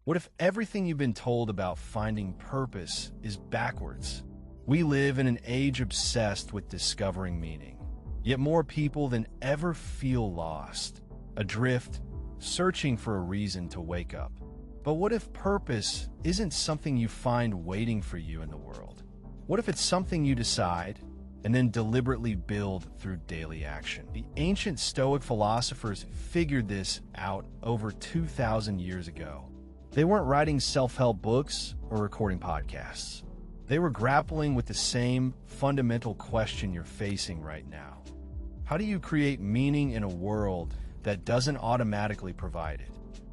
What if everything you've been told about finding purpose is backwards? We live in an age obsessed with discovering meaning. Yet more people than ever feel lost, adrift, searching for a reason to wake up. But what if purpose isn't something you find waiting for you in the world? What if it's something you decide and then deliberately build through daily action? The ancient Stoic philosophers figured this out over 2,000 years ago. They weren't writing self-help books or recording podcasts. They were grappling with the same fundamental question you're facing right now. How do you create meaning in a world that doesn't automatically provide it?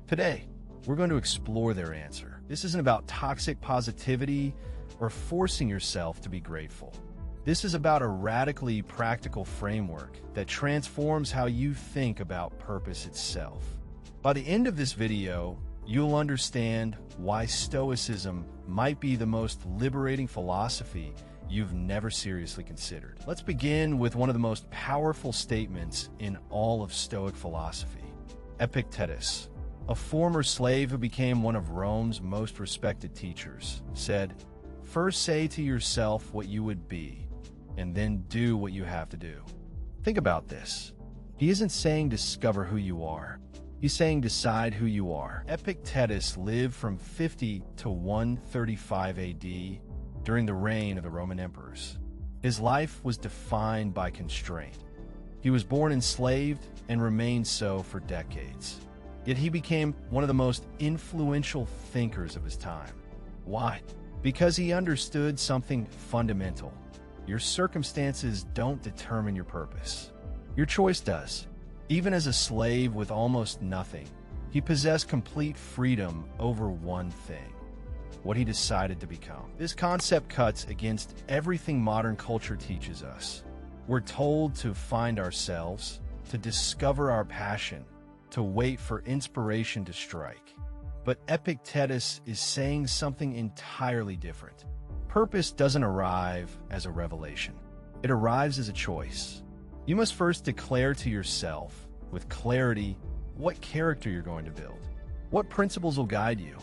Today, we're going to explore their answer. This isn't about toxic positivity or forcing yourself to be grateful. This is about a radically practical framework that transforms how you think about purpose itself. By the end of this video, you'll understand why Stoicism might be the most liberating philosophy you've never seriously considered. Let's begin with one of the most powerful statements in all of Stoic philosophy. Epictetus, a former slave who became one of Rome's most respected teachers, said, "First say to yourself what you would be, and then do what you have to do." Think about this. He isn't saying discover who you are. He's saying decide who you are. Epictetus lived from 50 to 135 AD during the reign of the Roman emperors. His life was defined by constraint. He was born enslaved and remained so for decades. Yet he became one of the most influential thinkers of his time. Why? Because he understood something fundamental. Your circumstances don't determine your purpose. Your choice does. Even as a slave with almost nothing, he possessed complete freedom over one thing: what he decided to become. This concept cuts against everything modern culture teaches us. We're told to find ourselves, to discover our passion, to wait for inspiration to strike. But Epictetus is saying something entirely different. Purpose doesn't arrive as a revelation. It arrives as a choice. You must first declare to yourself, with clarity, what character you're going to build. What principles will guide you?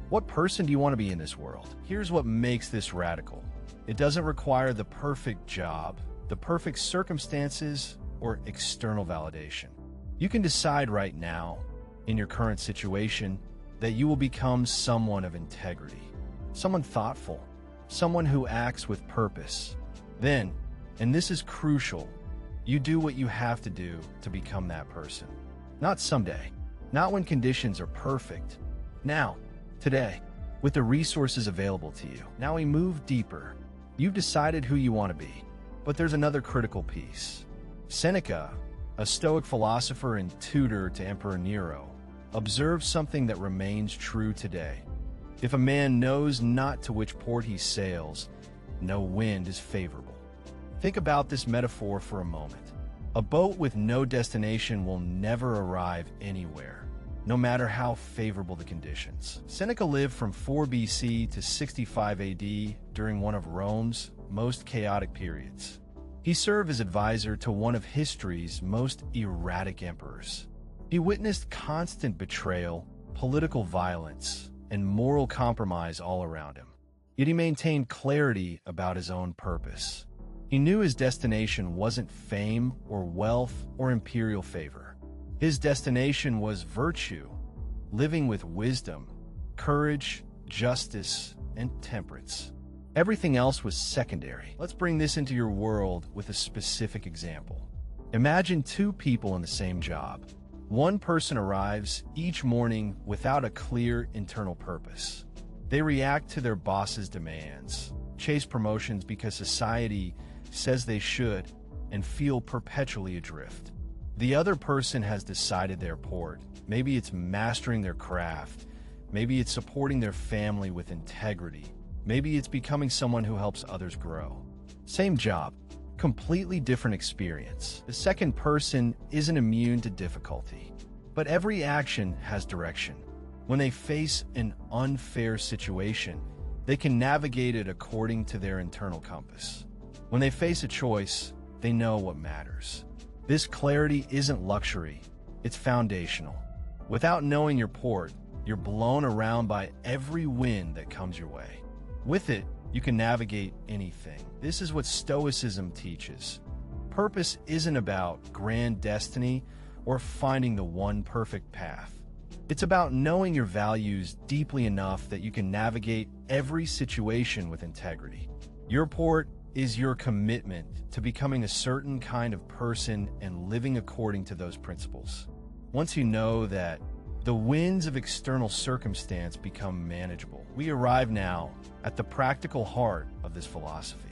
What person do you want to be in this world? Here's what makes this radical. It doesn't require the perfect job, the perfect circumstances, or external validation. You can decide right now, in your current situation, that you will become someone of integrity, someone thoughtful, someone who acts with purpose. Then, and this is crucial, you do what you have to do to become that person. Not someday, not when conditions are perfect. Now, today, with the resources available to you. Now we move deeper. You've decided who you want to be, but there's another critical piece. Seneca, a Stoic philosopher and tutor to Emperor Nero, observed something that remains true today. If a man knows not to which port he sails, no wind is favorable. Think about this metaphor for a moment. A boat with no destination will never arrive anywhere, no matter how favorable the conditions. Seneca lived from 4 BC to 65 AD during one of Rome's most chaotic periods. He served as advisor to one of history's most erratic emperors. He witnessed constant betrayal, political violence, and moral compromise all around him. Yet he maintained clarity about his own purpose. He knew his destination wasn't fame or wealth or imperial favor. His destination was virtue, living with wisdom, courage, justice, and temperance. Everything else was secondary. Let's bring this into your world with a specific example. Imagine two people in the same job. One person arrives each morning without a clear internal purpose. They react to their boss's demands, chase promotions because society says they should, and feel perpetually adrift. The other person has decided their port. Maybe it's mastering their craft. Maybe it's supporting their family with integrity. Maybe it's becoming someone who helps others grow. Same job, completely different experience. The second person isn't immune to difficulty, but every action has direction. When they face an unfair situation, they can navigate it according to their internal compass. When they face a choice, they know what matters. This clarity isn't luxury, it's foundational. Without knowing your port, You're blown around by every wind that comes your way. With it, you can navigate anything. This is what Stoicism teaches. Purpose isn't about grand destiny or finding the one perfect path. It's about knowing your values deeply enough that you can navigate every situation with integrity. Your port is your commitment to becoming a certain kind of person and living according to those principles. Once you know that, the winds of external circumstance become manageable. We arrive now at the practical heart of this philosophy.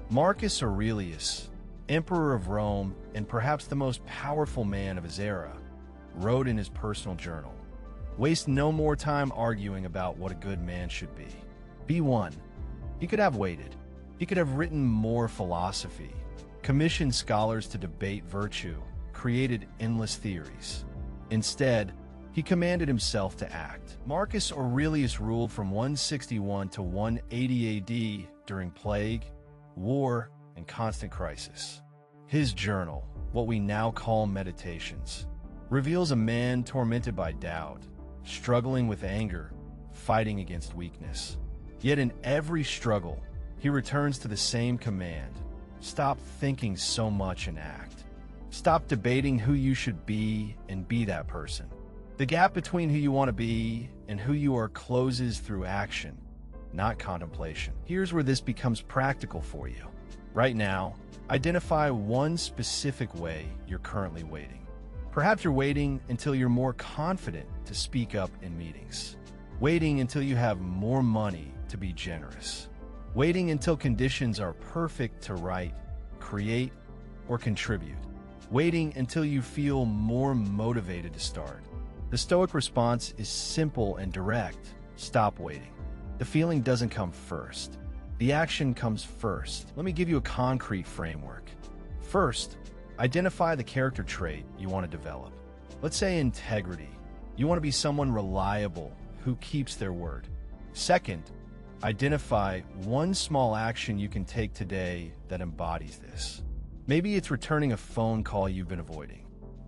Marcus Aurelius, Emperor of Rome and perhaps the most powerful man of his era, wrote in his personal journal, "Waste no more time arguing about what a good man should be. Be one." He could have waited. He could have written more philosophy, commissioned scholars to debate virtue, created endless theories. Instead, he commanded himself to act. Marcus Aurelius ruled from 161 to 180 AD during plague, war, and constant crisis. His journal, what we now call Meditations, reveals a man tormented by doubt, struggling with anger, fighting against weakness. Yet in every struggle, he returns to the same command: stop thinking so much and act. Stop debating who you should be and be that person. The gap between who you want to be and who you are closes through action, not contemplation. Here's where this becomes practical for you. Right now, identify one specific way you're currently waiting. Perhaps you're waiting until you're more confident to speak up in meetings. Waiting until you have more money to be generous. Waiting until conditions are perfect to write, create, or contribute. Waiting until you feel more motivated to start. The Stoic response is simple and direct. Stop waiting. The feeling doesn't come first. The action comes first. Let me give you a concrete framework. First, identify the character trait you want to develop. Let's say integrity. You want to be someone reliable who keeps their word. Second, identify one small action you can take today that embodies this. Maybe it's returning a phone call you've been avoiding.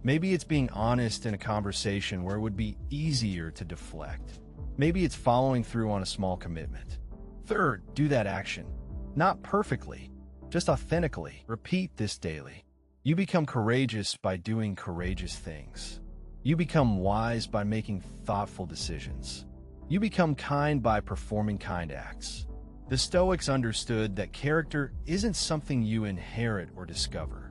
Maybe it's being honest in a conversation where it would be easier to deflect. Maybe it's following through on a small commitment. Third, do that action. Not perfectly, just authentically. Repeat this daily. You become courageous by doing courageous things. You become wise by making thoughtful decisions. You become kind by performing kind acts. The Stoics understood that character isn't something you inherit or discover.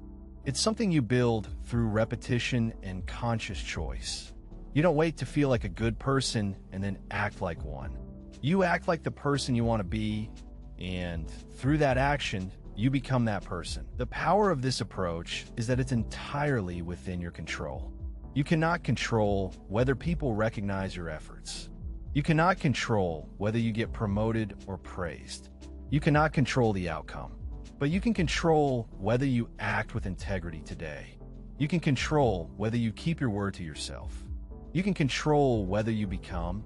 It's something you build through repetition and conscious choice. You don't wait to feel like a good person and then act like one. You act like the person you want to be, and through that action, you become that person. The power of this approach is that it's entirely within your control. You cannot control whether people recognize your efforts. You cannot control whether you get promoted or praised. You cannot control the outcome. But you can control whether you act with integrity today. You can control whether you keep your word to yourself. You can control whether you become,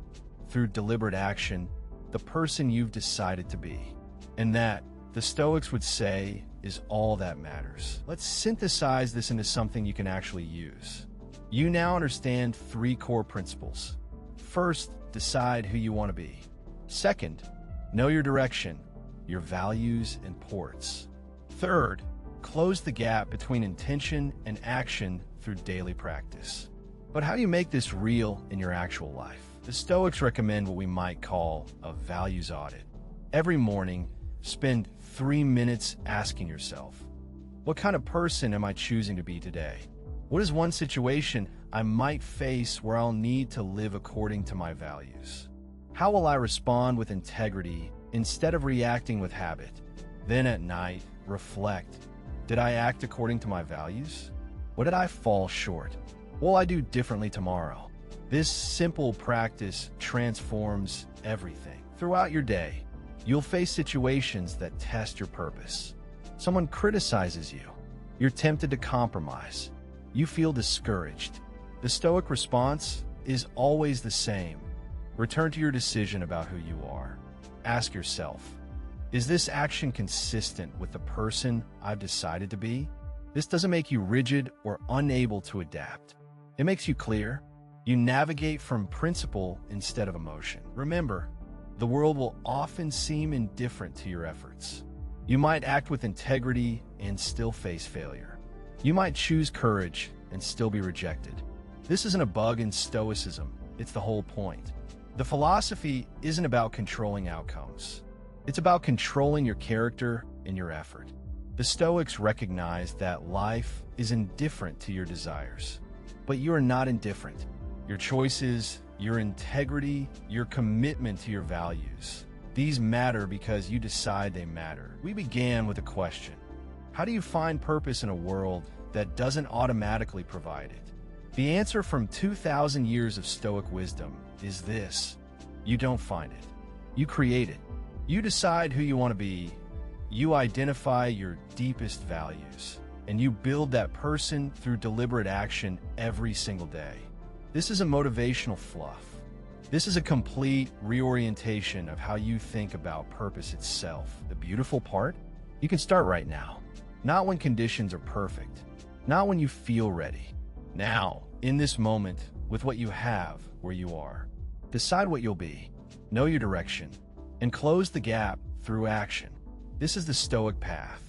through deliberate action, the person you've decided to be. And that, the Stoics would say, is all that matters. Let's synthesize this into something you can actually use. You now understand 3 core principles. First, decide who you want to be. Second, know your direction, your values and ports. Third, close the gap between intention and action through daily practice. But how do you make this real in your actual life? The Stoics recommend what we might call a values audit. Every morning, spend 3 minutes asking yourself, what kind of person am I choosing to be today? What is one situation I might face where I'll need to live according to my values? How will I respond with integrity instead of reacting with habit? Then at night, reflect. Did I act according to my values? What did I fall short? What will I do differently tomorrow? This simple practice transforms everything. Throughout your day, you'll face situations that test your purpose. Someone criticizes you. You're tempted to compromise. You feel discouraged. The Stoic response is always the same. Return to your decision about who you are. Ask yourself, is this action consistent with the person I've decided to be? This doesn't make you rigid or unable to adapt. It makes you clear. You navigate from principle instead of emotion. Remember, the world will often seem indifferent to your efforts. You might act with integrity and still face failure. You might choose courage and still be rejected. This isn't a bug in Stoicism, it's the whole point. The philosophy isn't about controlling outcomes. It's about controlling your character and your effort. The Stoics recognize that life is indifferent to your desires. But you are not indifferent. Your choices, your integrity, your commitment to your values, these matter because you decide they matter. We began with a question. How do you find purpose in a world that doesn't automatically provide it? The answer from 2,000 years of Stoic wisdom is this. You don't find it. You create it. You decide who you want to be. You identify your deepest values. And you build that person through deliberate action every single day. This is a motivational fluff. This is a complete reorientation of how you think about purpose itself. The beautiful part? You can start right now. Not when conditions are perfect. Not when you feel ready. Now, in this moment, with what you have where you are. Decide what you'll be. Know your direction. And close the gap through action. This is the Stoic path.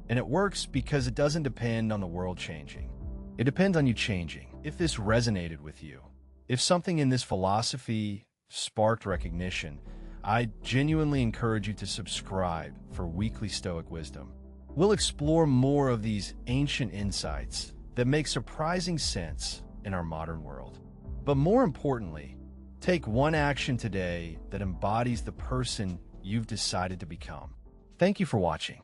And it works because it doesn't depend on the world changing. It depends on you changing. If this resonated with you, if something in this philosophy sparked recognition, I genuinely encourage you to subscribe for weekly Stoic wisdom. We'll explore more of these ancient insights that make surprising sense in our modern world. But more importantly, take one action today that embodies the person you've decided to become. Thank you for watching.